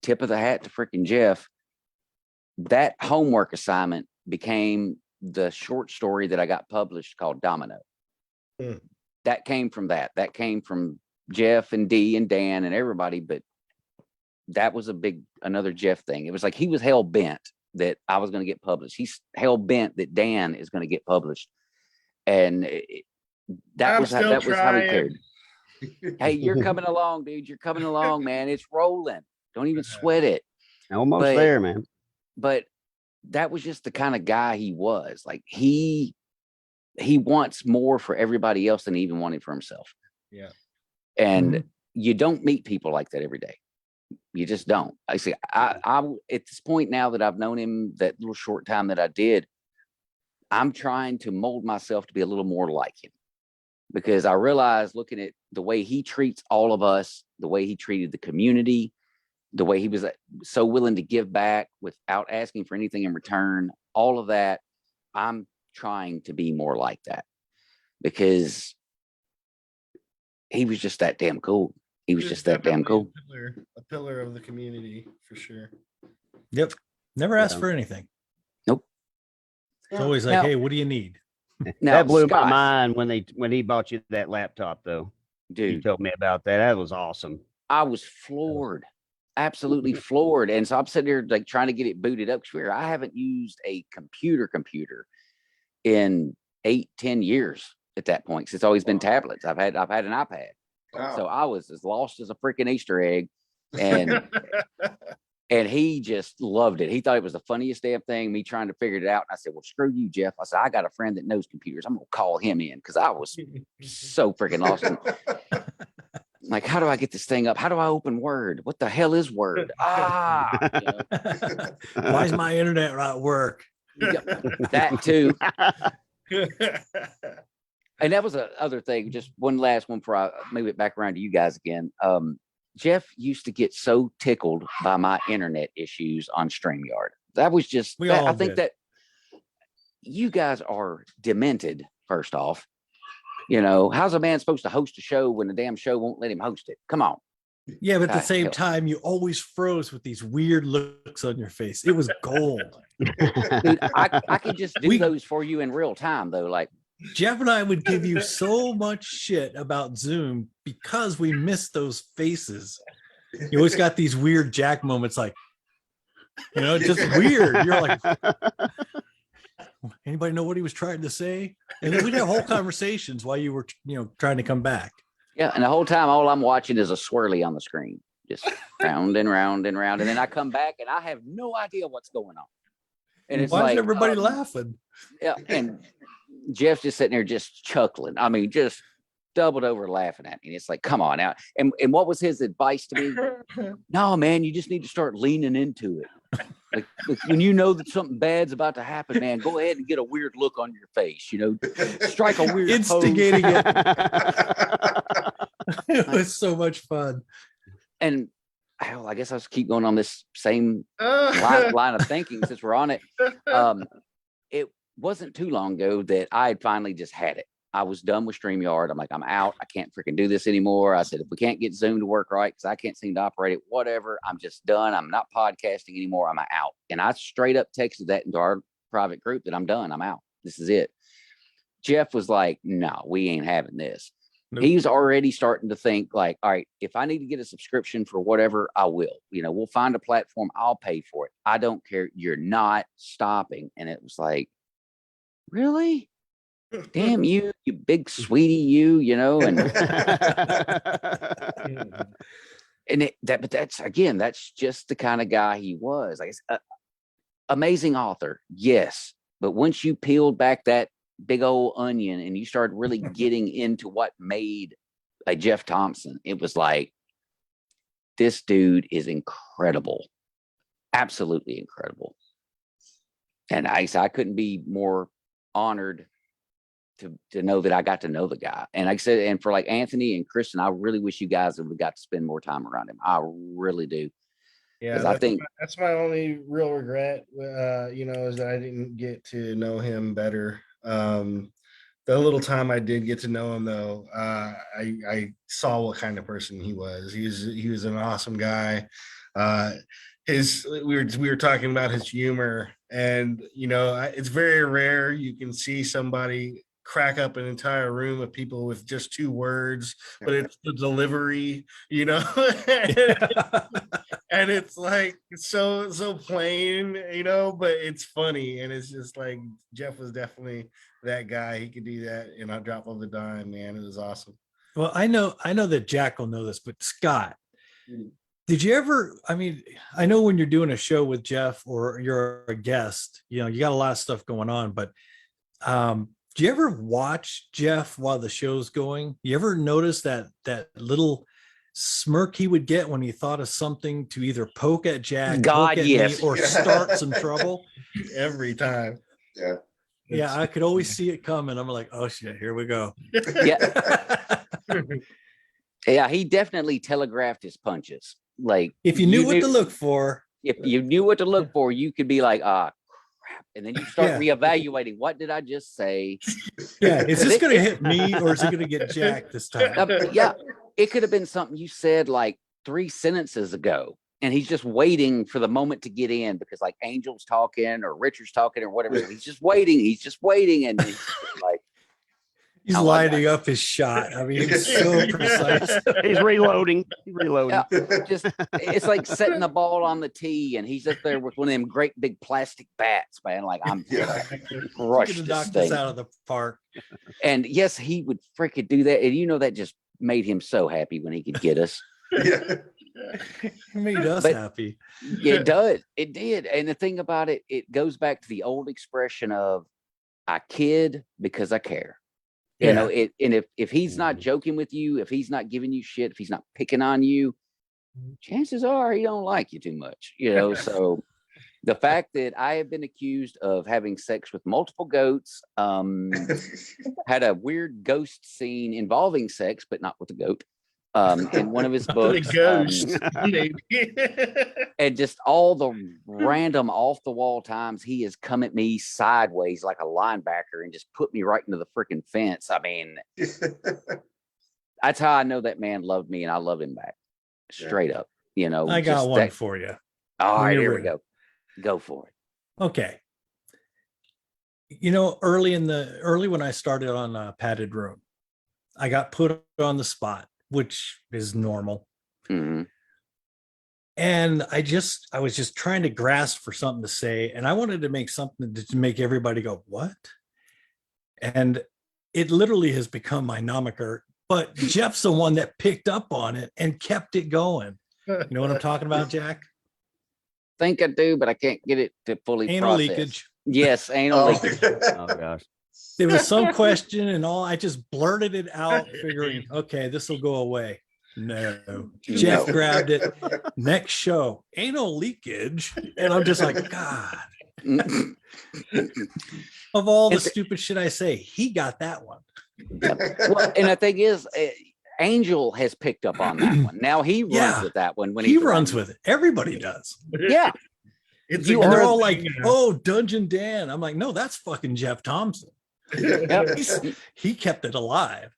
tip of the hat to freaking Jeff. That homework assignment became the short story that I got published called Domino. That came from that. That came from Jeff and Dee and Dan and everybody, but that was another Jeff thing. It was like he was hell bent that I was going to get published. He's hell bent that Dan is going to get published, and that was how he cared. Hey, you're coming along, dude. You're coming along, man. It's rolling. Don't even sweat it. Almost But- there, man. But that was just the kind of guy he was. Like he wants more for everybody else than he even wanted for himself. Yeah. And you don't meet people like that every day. You just don't. I see. I at this point now that I've known him that little short time that I did, I'm trying to mold myself to be a little more like him, because I realized looking at the way he treats all of us, the way he treated the community, the way he was so willing to give back without asking for anything in return, all of that, I'm trying to be more like that, because he was just that damn cool. he was just that damn cool. A pillar of the community for sure. Yep. Never asked Yeah. for anything. Nope. It's always like, Now- hey, what do you need? Now, That blew Scott, my mind when he bought you that laptop, though. You dude, told me about that. That was awesome. I was floored, absolutely floored. And so I'm sitting there like trying to get it booted up. I haven't used a computer in 8-10 years at that point. 'Cause it's always been tablets. I've had an iPad. Wow. So I was as lost as a freaking Easter egg. And and he just loved it. He thought it was the funniest damn thing, me trying to figure it out. And I said, well, screw you, Jeff. I said, I got a friend that knows computers. I'm gonna call him in because I was so freaking lost. And I'm like, how do I get this thing up? How do I open Word? What the hell is Word? Why is my internet not work? That too. And that was the other thing. Just one last one before I move it back around to you guys again. Jeff used to get so tickled by my internet issues on StreamYard. That was just, I think that you guys are demented, first off. How's a man supposed to host a show when the damn show won't let him host it? Come on. Yeah, but at the God, same hell. time, you always froze with these weird looks on your face. It was gold. Dude, I could just do those for you in real time, though. Like, Jeff and I would give you so much shit about Zoom because we missed those faces. You always got these weird Jack moments, like, just weird. You're like, anybody know what he was trying to say? And then we'd have whole conversations while you were, trying to come back. yeah. And the whole time, all I'm watching is a swirly on the screen, just round and round and round. And then I come back and I have no idea what's going on. And it's Why like is everybody laughing? Yeah, and Jeff's just sitting there just chuckling. I mean, just doubled over laughing at me. And it's like, come on out. And what was his advice to me? No, man, you just need to start leaning into it. Like when you know that something bad's about to happen, man, go ahead and get a weird look on your face. Strike a weird Instigating pose. it. It was so much fun. And hell, I guess I'll just keep going on this same line of thinking since we're on it. It wasn't too long ago that I had finally just had it. I was done with StreamYard. I'm like, I'm out. I can't freaking do this anymore. I said, if we can't get Zoom to work right, because I can't seem to operate it, whatever, I'm just done. I'm not podcasting anymore. I'm out. And I straight up texted that into our private group that I'm done. I'm out. This is it. Jeff was like, no, we ain't having this. Nope. He's already starting to think like, all right, if I need to get a subscription for whatever, I will. We'll find a platform. I'll pay for it. I don't care. You're not stopping. And it was like, really? Damn you big sweetie, and but that's just the kind of guy he was. Like, amazing author, yes, but once you peeled back that big old onion and you started really getting into what made a Jeff Thomson, it was like, this dude is incredible, absolutely incredible. And I couldn't be more honored to know that I got to know the guy. And like I said, and for like Anthony and Kristen, I really wish you guys would have got to spend more time around him. I really do. Yeah, I think that's my only real regret, is that I didn't get to know him better. The little time I did get to know him, though, I saw what kind of person he was. He was an awesome guy. We were talking about his humor, and it's very rare you can see somebody crack up an entire room of people with just 2 words, but it's the delivery, and it's like so plain, but it's funny, and it's just like Jeff was definitely that guy. He could do that in a drop of a dime, man. It was awesome. Well, I know that Jack will know this, but Scott, did you ever, I know when you're doing a show with Jeff or you're a guest, you got a lot of stuff going on, but do you ever watch Jeff while the show's going? You ever notice that little smirk he would get when he thought of something to either poke at Jack, poke at me, or start some trouble? Every time. Yeah. Yeah, I could always see it coming. I'm like, oh shit, here we go. Yeah. Yeah, he definitely telegraphed his punches. Like, if you knew what to look for. If you knew what to look for, you could be like, crap. And then you start reevaluating, what did I just say? Yeah, is this going to hit me or is it going to get Jack this time? Yeah. it could have been something you said like 3 sentences ago. And he's just waiting for the moment to get in because like Angel's talking or Richard's talking or whatever. So he's just waiting. And he's like, He's lining up his shot. I mean, it's so precise. He's reloading. Yeah, just it's like setting the ball on the tee, and he's up there with one of them great big plastic bats, man. Like I'm crushed He's this knocked thing. us out of the park. And yes, he would freaking do that. And you know, that just made him so happy when he could get us. It made us happy. It does. It did. And the thing about it, it goes back to the old expression of I kid because I care. You know, and if he's not joking with you, if he's not giving you shit, if he's not picking on you, chances are he don't like you too much, you know. So the fact that I have been accused of having sex with multiple goats, had a weird ghost scene involving sex, but not with a goat. In one of his books, and just all the random off the wall times he has come at me sideways like a linebacker and just put me right into the freaking fence. I mean, that's how I know that man loved me and I love him back straight up. You know, I got one for you. All right, here we go. Go for it. Okay. You know, early when I started on Padded Room, I got put on the spot, which is normal. Mm-hmm. And I was just trying to grasp for something to say. And I wanted to make something to make everybody go, what? And it literally has become my nomiker, but Jeff's the one that picked up on it and kept it going. You know what I'm talking about, Jack? Think I do, but I can't get it to fully Anal process. leakage. Yes, anal leakage. Oh gosh. There was some question and all. I just blurted it out, figuring, okay, this will go away. No. Jeff grabbed it. Next show, anal leakage. And I'm just like, God. Of all the stupid shit I say, he got that one. Well, and the thing is, Angel has picked up on that one. Now he runs with that one when he runs with it. Everybody does. Yeah. And they're all like, oh, Dungeondan. I'm like, no, that's fucking Jeff Thomson. Yep. He kept it alive.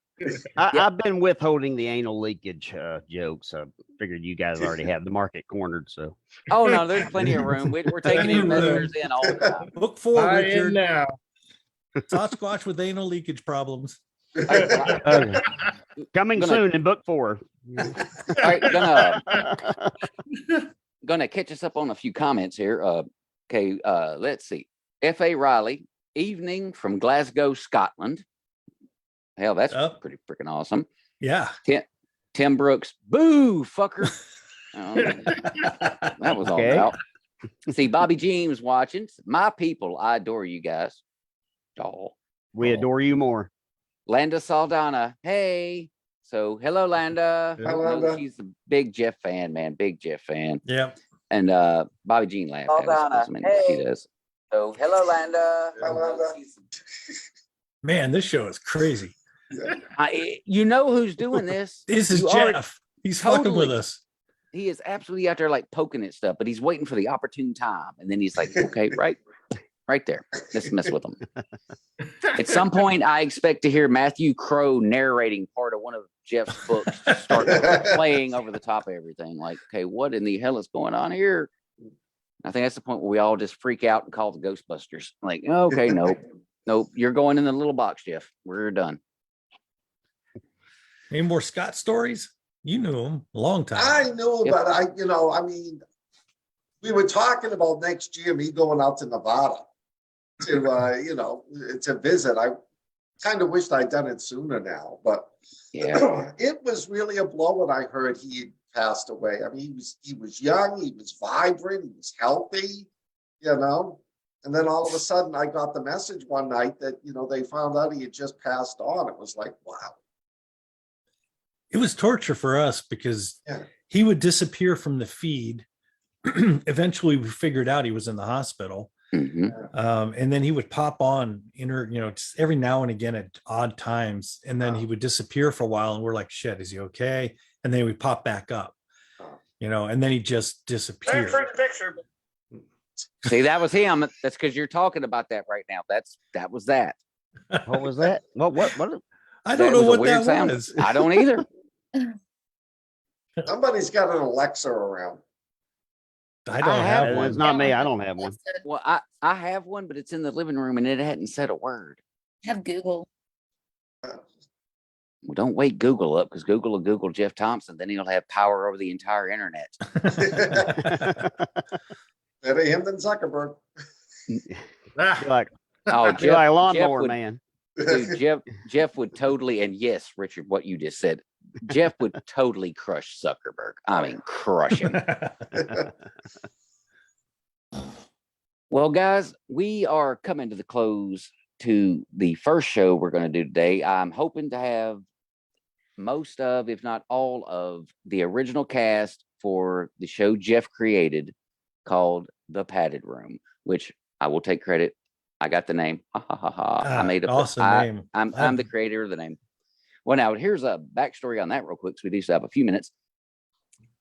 I've been withholding the anal leakage jokes. I figured you guys already have the market cornered. So, oh no, there's plenty of room. We're taking investors in all the time. Look forward, Richard. Now. Sasquatch with anal leakage problems. Coming soon in book 4. All right, gonna catch us up on a few comments here. Okay, let's see. F.A. Riley, evening from Glasgow, Scotland. Hell, that's pretty freaking awesome. Yeah. Tim Brooks, boo, fucker. That was all about. See, Bobby James watching. My people, I adore you guys. We adore you more. Landa Saldana, hey. So, hello, Landa. Hello. She's a big Jeff fan, man. Big Jeff fan. Yeah. And Bobby Jean laughed at us. She does. So, hello, Landa. Man, this show is crazy. You know who's doing this? This is Jeff. He's fucking with us. He is absolutely out there like poking at stuff, but he's waiting for the opportune time. And then he's like, okay, right there. Let's mess with him. At some point, I expect to hear Matthew Crow narrating part of one of Jeff's books to start playing over the top of everything. Like, okay, what in the hell is going on here? I think that's the point where we all just freak out and call the Ghostbusters. Like, okay, nope, you're going in the little box, Jeff. We're done. Any more Scott stories? You knew him a long time. I knew him, but I mean, we were talking about next year, me going out to Nevada to, to visit. I kind of wished I'd done it sooner now, but it was really a blow when I heard he had passed away. I mean, he was young, he was vibrant, he was healthy, and then all of a sudden I got the message one night that, they found out he had just passed on. It was like, wow. It was torture for us because he would disappear from the feed. Eventually we figured out he was in the hospital. Mm-hmm. And then he would pop on just every now and again at odd times. And then he would disappear for a while and we're like, shit, is he okay? And then he would pop back up, and then he just disappeared. See, that was him. That's because you're talking about that right now. That was that. What was that? What? I don't know what that was. I don't either. Somebody's got an Alexa around. I don't have one. It's not me. I don't have one. Well, I have one, but it's in the living room and it hadn't said a word. Have Google. Well, don't wake Google up because Google will Google Jeff Thompson. Then he'll have power over the entire internet. Better him than Zuckerberg. Like, Oh, Jeff, like a lawnmower Jeff would, man. dude, Jeff would totally, and yes, Richard, what you just said, Jeff would totally crush Zuckerberg. I mean, crush him. Well, guys, we are coming to the close to the first show we're going to do today. I'm hoping to have most of, if not all of, the original cast for the show Jeff created called The Padded Room, which I will take credit. I got the name. Ha, ha, ha, ha. I made up awesome name. I'm the creator of the name. Well, now here's a backstory on that real quick. So we do still have a few minutes.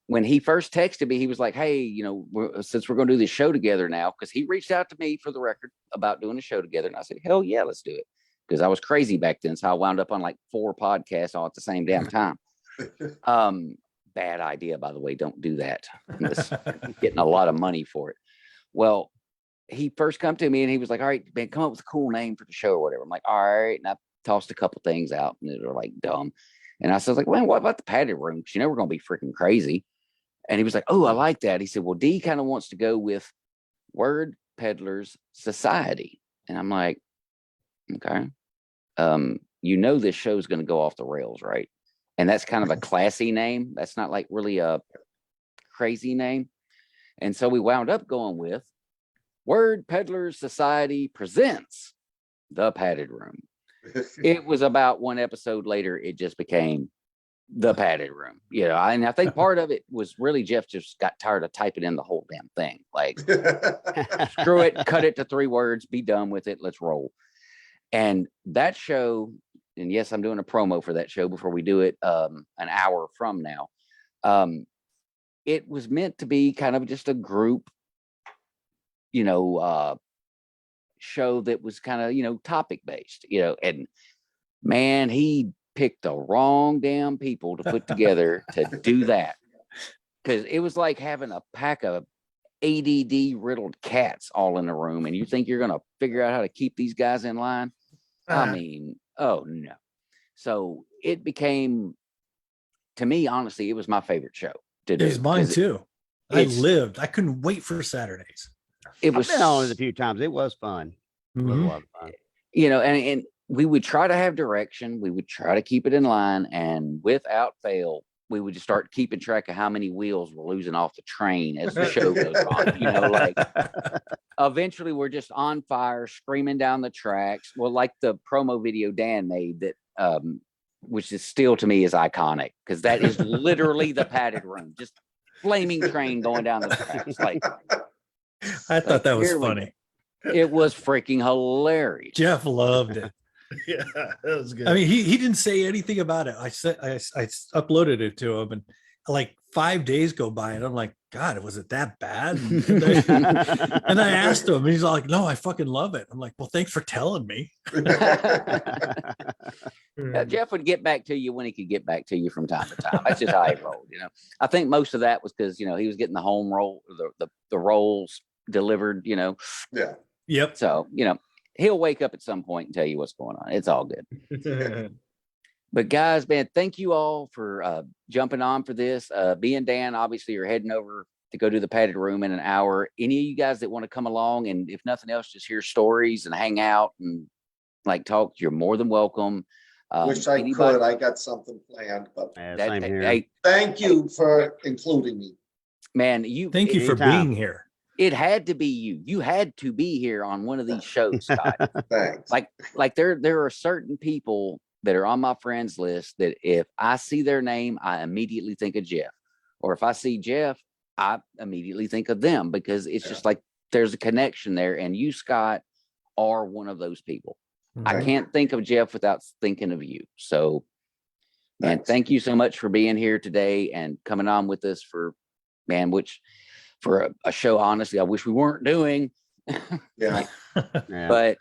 When he first texted me, he was like, hey, you know, since we're going to do this show together now, because he reached out to me for the record about doing a show together. And I said, hell yeah, let's do it. Because I was crazy back then. So I wound up on like 4 podcasts all at the same damn time. Bad idea, by the way. Don't do that. Getting a lot of money for it. Well, he first come to me and he was like, all right, man, come up with a cool name for the show or whatever. I'm like, all right. And I tossed a couple things out and they were like dumb. And I said, like, man, what about the padded room? Because you know, we're going to be freaking crazy. And he was like, oh, I like that. He said, well, D kind of wants to go with Word Peddlers Society. And I'm like, okay. You know, this show's going to go off the rails, right? And that's kind of a classy name. That's not like really a crazy name. And so we wound up going with Word Peddlers Society presents The Padded Room. It was about 1 episode later, it just became The Padded Room. You know, and I think part of it was really Jeff just got tired of typing in the whole damn thing. Like, screw it, cut it to 3 words, be done with it, let's roll. And that show, and yes, I'm doing a promo for that show before we do it an hour from now. It was meant to be kind of just a group, you know, show that was kind of, you know, topic based, you know, and man, he picked the wrong damn people to put together to do that. Because it was like having a pack of ADD riddled cats all in the room, and you think you're going to figure out how to keep these guys in line. I mean, oh no. So it became, to me, honestly, it was my favorite show to do. It was mine too. I couldn't wait for Saturdays. I've been on it a few times. It was fun. It was a lot of fun. You know, and we would try to have direction. We would try to keep it in line, and without fail, we would just start keeping track of how many wheels we're losing off the train as the show goes on. You know, like eventually we're just on fire, screaming down the tracks. Well, like the promo video Dan made that, which is still to me is iconic because that is literally the padded room, just flaming train going down the tracks. Like, I thought that was funny. It was freaking hilarious. Jeff loved it. Yeah, that was good. I mean, he didn't say anything about it. I uploaded it to him, and like 5 days go by, and I'm like, God, was it that bad? And I asked him, and he's like, no, I fucking love it. I'm like, well, thanks for telling me. Jeff would get back to you when he could get back to you from time to time. That's just how he rolled, you know. I think most of that was because, you know, he was getting the home roll, the rolls delivered, you know. Yeah. Yep. So, you know, he'll wake up at some point and tell you what's going on. It's all good. But guys, man, thank you all for jumping on for this. B and Dan, obviously, you're heading over to go do the padded room in an hour. Any of you guys that want to come along and if nothing else, just hear stories and hang out and like talk, you're more than welcome. Wish I could. I got something planned, but Same here. Hey, thank you for including me. man, Thank you for Anytime. being here. it had to be you. You had to be here on one of these shows, Scott. Thanks. Like there are certain people that are on my friends list that if I see their name, I immediately think of Jeff. Or if I see Jeff, I immediately think of them because it's just like there's a connection there. And you, Scott, are one of those people. I can't think of Jeff without thinking of you. So, man, thank you so much for being here today and coming on with us for a show, honestly, I wish we weren't doing. Yeah. But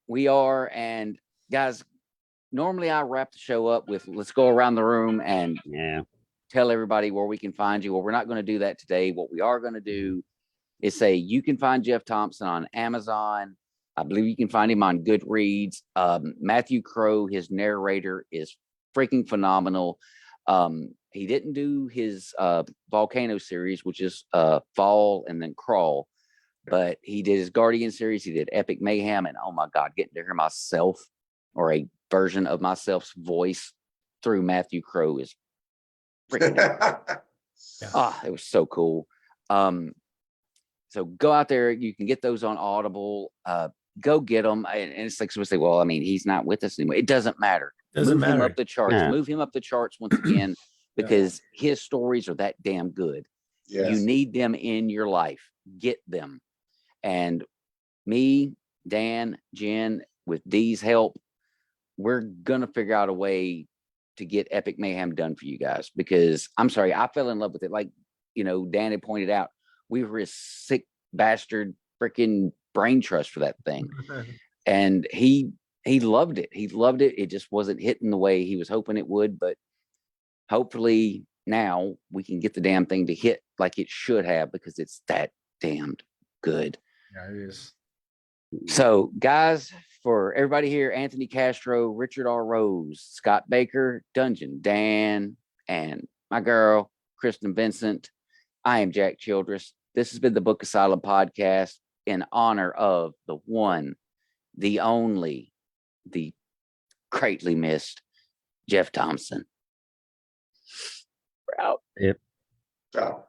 we are. And guys, normally I wrap the show up with let's go around the room and tell everybody where we can find you. Well, we're not going to do that today. What we are going to do is say you can find Jeff Thomson on Amazon. I believe you can find him on Goodreads. Matthew Crow, his narrator, is freaking phenomenal. He didn't do his Volcano series, which is Fall and then Crawl, but he did his Guardian series. He did Epic Mayhem, and oh my God, getting to hear myself or a version of myself's voice through Matthew Crow is freaking it was so cool. So go out there. You can get those on Audible. Go get them. And it's like somebody say, well, I mean, he's not with us anymore. It doesn't matter. Doesn't Move him matter. up the charts. Yeah. Move him up the charts once again, because his stories are that damn good. Yes. You need them in your life. Get them. And me, Dan, Jen, with Dee's help, we're gonna figure out a way to get Epic Mayhem done for you guys, because I'm sorry, I fell in love with it. Like, Dan had pointed out, we were a sick bastard freaking brain trust for that thing. And he loved it. He loved it. It just wasn't hitting the way he was hoping it would, but hopefully now we can get the damn thing to hit like it should have, because it's that damned good. Yeah, it is. So, guys, for everybody here, Anthony Castro, Richard R. Rose, Scott Baker, Dungeondan, and my girl, Kristen Vincent, I am Jack Childress. This has been the Book Asylum podcast in honor of the one, the only, the greatly missed Jeff Thomson. We're out. Yep. Ciao.